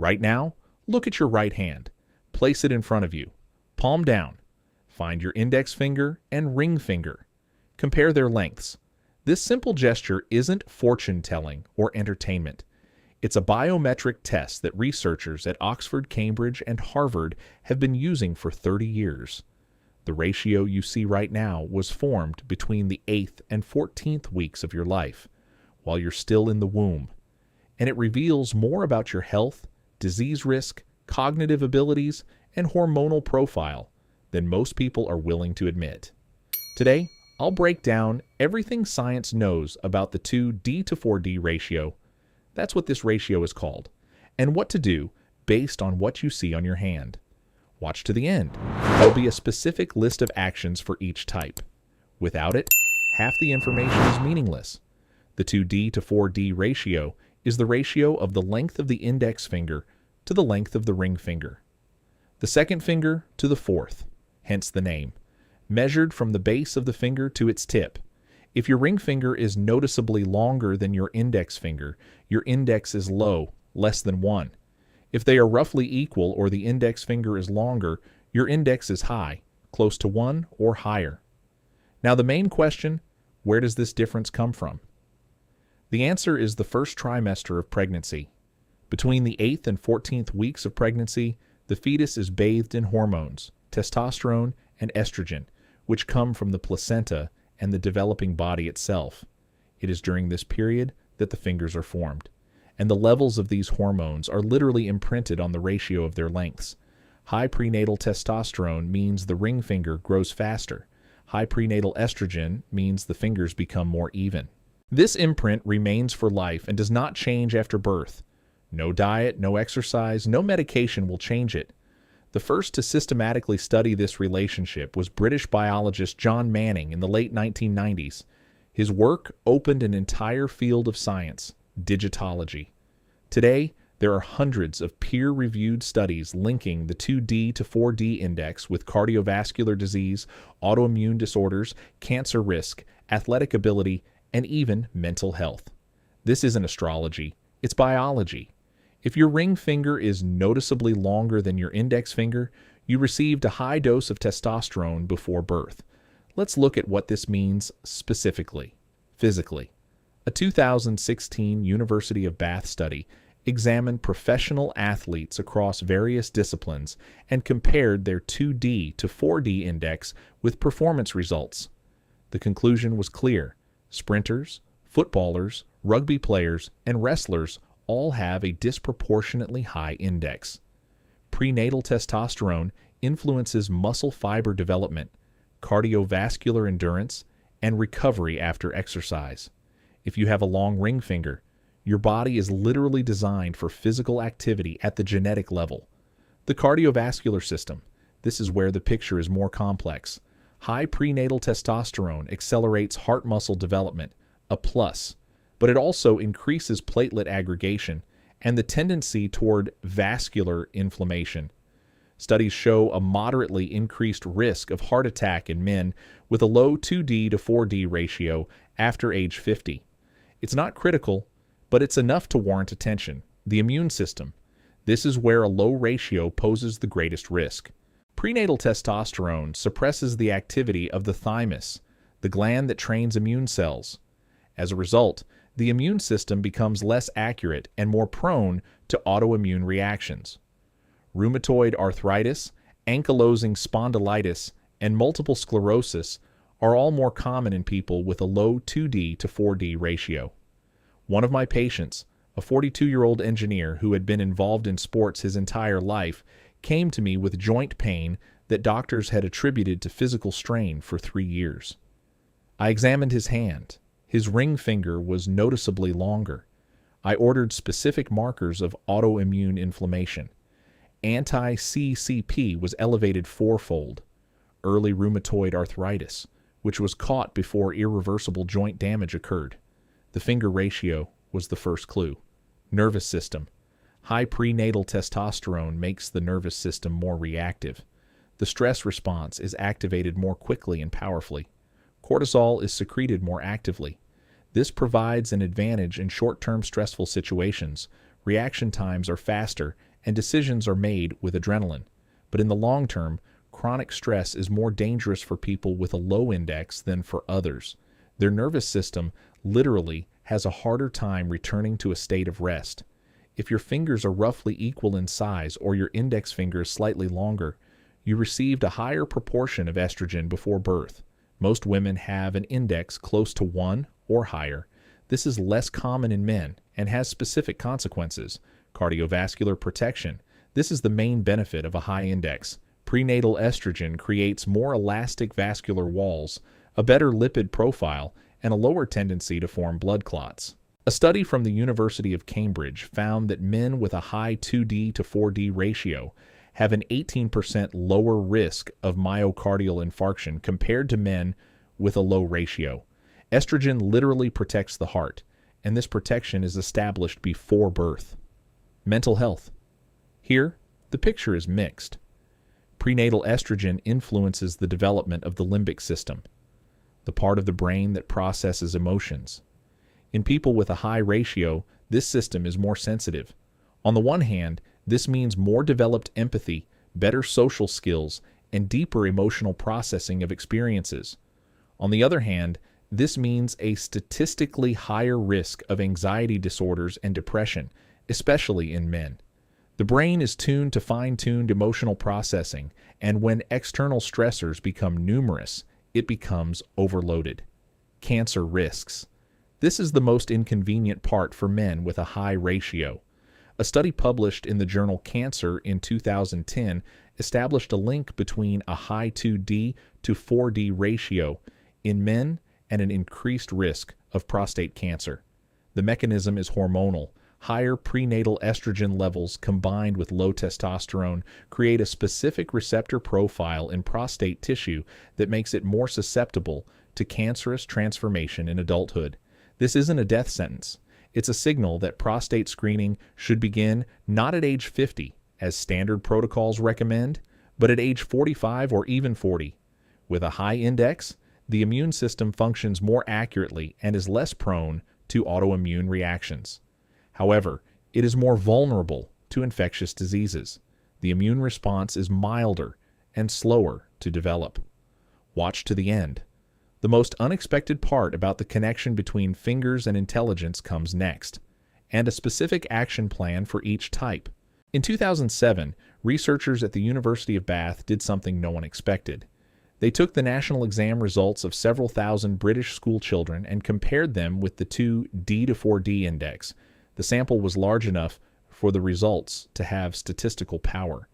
Right now, look at your right hand. Place it in front of you, palm down. Find your index finger and ring finger. Compare their lengths. This simple gesture isn't fortune-telling or entertainment. It's a biometric test that researchers at Oxford, Cambridge, and Harvard have been using for 30 years. The ratio you see right now was formed between the 8th and 14th weeks of your life, while you're still in the womb, and it reveals more about your health, disease risk, cognitive abilities, and hormonal profile than most people are willing to admit. Today, I'll break down everything science knows about the 2D to 4D ratio. That's what this ratio is called, and what to do based on what you see on your hand. Watch to the end. There'll be a specific list of actions for each type. Without it, half the information is meaningless. The 2D to 4D ratio is the ratio of the length of the index finger to the length of the ring finger. The second finger to the fourth, hence the name, measured from the base of the finger to its tip. If your ring finger is noticeably longer than your index finger, your index is low, less than 1. If they are roughly equal or the index finger is longer, your index is high, close to 1 or higher. Now the main question, where does this difference come from? The answer is the first trimester of pregnancy. Between the 8th and 14th weeks of pregnancy, the fetus is bathed in hormones, testosterone and estrogen, which come from the placenta and the developing body itself. It is during this period that the fingers are formed, and the levels of these hormones are literally imprinted on the ratio of their lengths. High prenatal testosterone means the ring finger grows faster. High prenatal estrogen means the fingers become more even. This imprint remains for life and does not change after birth. No diet, no exercise, no medication will change it. The first to systematically study this relationship was British biologist John Manning in the late 1990s. His work opened an entire field of science, digitology. Today, there are hundreds of peer-reviewed studies linking the 2D to 4D index with cardiovascular disease, autoimmune disorders, cancer risk, athletic ability, and even mental health. This isn't astrology, it's biology. If your ring finger is noticeably longer than your index finger, you received a high dose of testosterone before birth. Let's look at what this means specifically, physically. A 2016 University of Bath study examined professional athletes across various disciplines and compared their 2D to 4D index with performance results. The conclusion was clear. Sprinters, footballers, rugby players, and wrestlers all have a disproportionately high index. Prenatal testosterone influences muscle fiber development, cardiovascular endurance, and recovery after exercise. If you have a long ring finger, your body is literally designed for physical activity at the genetic level. The cardiovascular system, this is where the picture is more complex. High prenatal testosterone accelerates heart muscle development, a plus, but it also increases platelet aggregation and the tendency toward vascular inflammation. Studies show a moderately increased risk of heart attack in men with a low 2D to 4D ratio after age 50. It's not critical, but it's enough to warrant attention. The immune system. This is where a low ratio poses the greatest risk. Prenatal testosterone suppresses the activity of the thymus, the gland that trains immune cells. As a result, the immune system becomes less accurate and more prone to autoimmune reactions. Rheumatoid arthritis, ankylosing spondylitis, and multiple sclerosis are all more common in people with a low 2D to 4D ratio. One of my patients, a 42-year-old engineer who had been involved in sports his entire life, came to me with joint pain that doctors had attributed to physical strain for 3 years. I examined his hand. His ring finger was noticeably longer. I ordered specific markers of autoimmune inflammation. Anti-CCP was elevated fourfold. Early rheumatoid arthritis, which was caught before irreversible joint damage occurred. The finger ratio was the first clue. Nervous system. High prenatal testosterone makes the nervous system more reactive. The stress response is activated more quickly and powerfully. Cortisol is secreted more actively. This provides an advantage in short-term stressful situations. Reaction times are faster and decisions are made with adrenaline. But in the long term, chronic stress is more dangerous for people with a low index than for others. Their nervous system literally has a harder time returning to a state of rest. If your fingers are roughly equal in size or your index finger is slightly longer, you received a higher proportion of estrogen before birth. Most women have an index close to 1 or higher. This is less common in men and has specific consequences. Cardiovascular protection. This is the main benefit of a high index. Prenatal estrogen creates more elastic vascular walls, a better lipid profile, and a lower tendency to form blood clots. A study from the University of Cambridge found that men with a high 2D to 4D ratio have an 18% lower risk of myocardial infarction compared to men with a low ratio. Estrogen literally protects the heart, and this protection is established before birth. Mental health. Here, the picture is mixed. Prenatal estrogen influences the development of the limbic system, the part of the brain that processes emotions. In people with a high ratio, this system is more sensitive. On the one hand, this means more developed empathy, better social skills, and deeper emotional processing of experiences. On the other hand, this means a statistically higher risk of anxiety disorders and depression, especially in men. The brain is tuned to fine-tuned emotional processing, and when external stressors become numerous, it becomes overloaded. Cancer risks. This is the most inconvenient part for men with a high ratio. A study published in the journal Cancer in 2010 established a link between a high 2D to 4D ratio in men and an increased risk of prostate cancer. The mechanism is hormonal. Higher prenatal estrogen levels combined with low testosterone create a specific receptor profile in prostate tissue that makes it more susceptible to cancerous transformation in adulthood. This isn't a death sentence. It's a signal that prostate screening should begin not at age 50, as standard protocols recommend, but at age 45 or even 40. With a high index, the immune system functions more accurately and is less prone to autoimmune reactions. However, it is more vulnerable to infectious diseases. The immune response is milder and slower to develop. Watch to the end. The most unexpected part about the connection between fingers and intelligence comes next, and a specific action plan for each type. In 2007, researchers at the University of Bath did something no one expected. They took the national exam results of several thousand British school children and compared them with the 2D to 4D index. The sample was large enough for the results to have statistical power.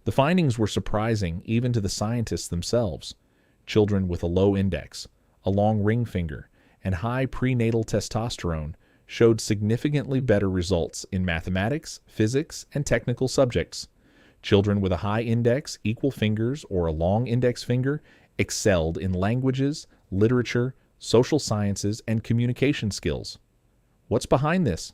The findings were surprising even to the scientists themselves. Children with a low index, a long ring finger, and high prenatal testosterone showed significantly better results in mathematics, physics, and technical subjects. Children with a high index, equal fingers, or a long index finger excelled in languages, literature, social sciences, and communication skills. What's behind this?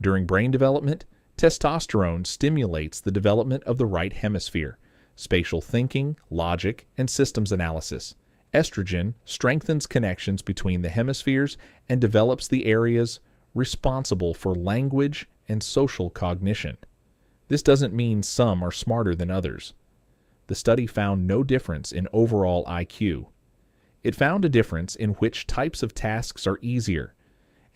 During brain development, testosterone stimulates the development of the right hemisphere, spatial thinking, logic, and systems analysis. Estrogen strengthens connections between the hemispheres and develops the areas responsible for language and social cognition. This doesn't mean some are smarter than others. The study found no difference in overall IQ. It found a difference in which types of tasks are easier,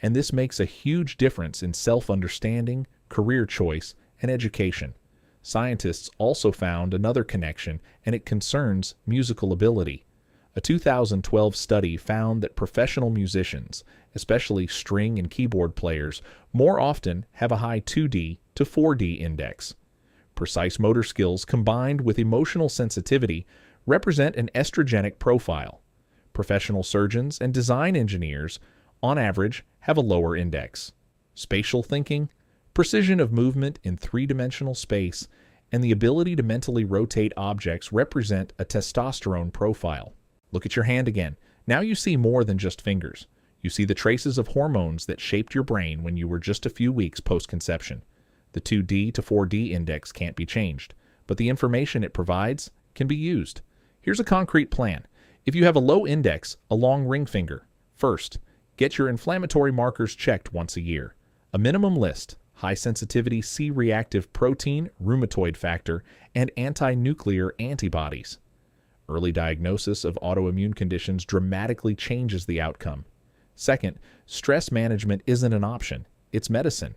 and this makes a huge difference in self-understanding, career choice, and education. Scientists also found another connection, and it concerns musical ability. A 2012 study found that professional musicians, especially string and keyboard players, more often have a high 2D to 4D index. Precise motor skills combined with emotional sensitivity represent an estrogenic profile. Professional surgeons and design engineers, on average, have a lower index. Spatial thinking, precision of movement in three-dimensional space, and the ability to mentally rotate objects represent a testosterone profile. Look at your hand again. Now you see more than just fingers. You see the traces of hormones that shaped your brain when you were just a few weeks post-conception. The 2D to 4D index can't be changed, but the information it provides can be used. Here's a concrete plan. If you have a low index, a long ring finger, first, get your inflammatory markers checked once a year. A minimum list: high sensitivity C-reactive protein, rheumatoid factor, and anti-nuclear antibodies. Early diagnosis of autoimmune conditions dramatically changes the outcome. Second, stress management isn't an option, it's medicine.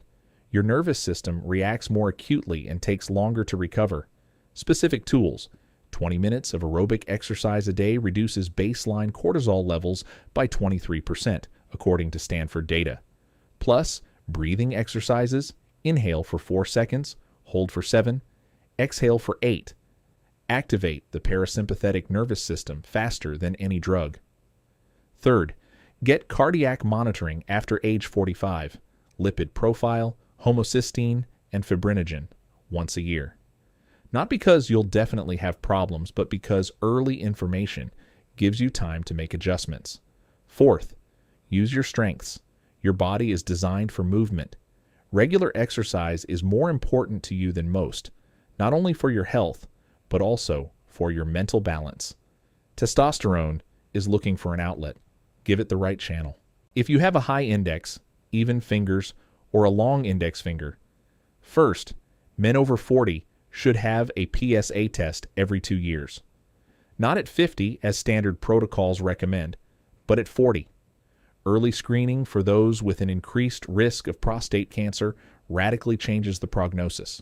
Your nervous system reacts more acutely and takes longer to recover. Specific tools: 20 minutes of aerobic exercise a day reduces baseline cortisol levels by 23%, according to Stanford data. Plus, breathing exercises: inhale for 4 seconds, hold for 7, exhale for 8. Activate the parasympathetic nervous system faster than any drug. Third, get cardiac monitoring after age 45, lipid profile, homocysteine, and fibrinogen once a year. Not because you'll definitely have problems, but because early information gives you time to make adjustments. Fourth, use your strengths. Your body is designed for movement. Regular exercise is more important to you than most, not only for your health, but also for your mental balance. Testosterone is looking for an outlet. Give it the right channel. If you have a high index, even fingers, or a long index finger, first, men over 40 should have a PSA test every 2 years. Not at 50 as standard protocols recommend, but at 40. Early screening for those with an increased risk of prostate cancer radically changes the prognosis.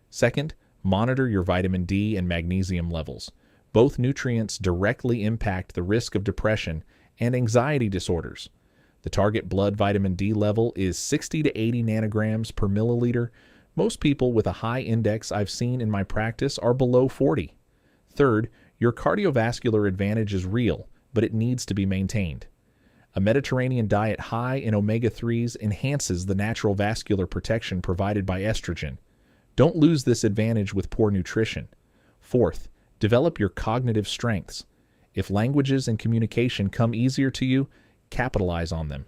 Second, monitor your vitamin D and magnesium levels. Both nutrients directly impact the risk of depression and anxiety disorders. The target blood vitamin D level is 60 to 80 nanograms per milliliter. Most people with a high index I've seen in my practice are below 40. Third, your cardiovascular advantage is real, but it needs to be maintained. A Mediterranean diet high in omega-3s enhances the natural vascular protection provided by estrogen. Don't lose this advantage with poor nutrition. Fourth, develop your cognitive strengths. If languages and communication come easier to you, capitalize on them.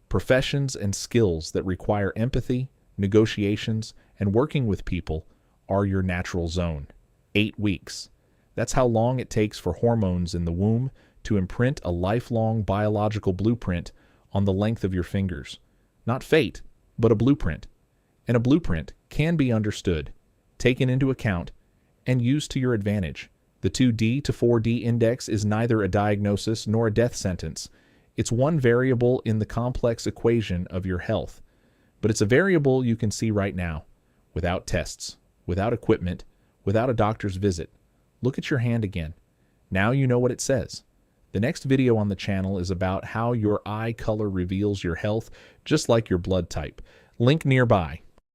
Professions and skills that require empathy, negotiations, and working with people are your natural zone. 8 weeks. That's how long it takes for hormones in the womb to imprint a lifelong biological blueprint on the length of your fingers. Not fate, but a blueprint. And a blueprint can be understood, taken into account, and used to your advantage. The 2D to 4D index is neither a diagnosis nor a death sentence. It's one variable in the complex equation of your health. But it's a variable you can see right now, without tests, without equipment, without a doctor's visit. Look at your hand again. Now you know what it says. The next video on the channel is about how your eye color reveals your health, just like your blood type. Link nearby.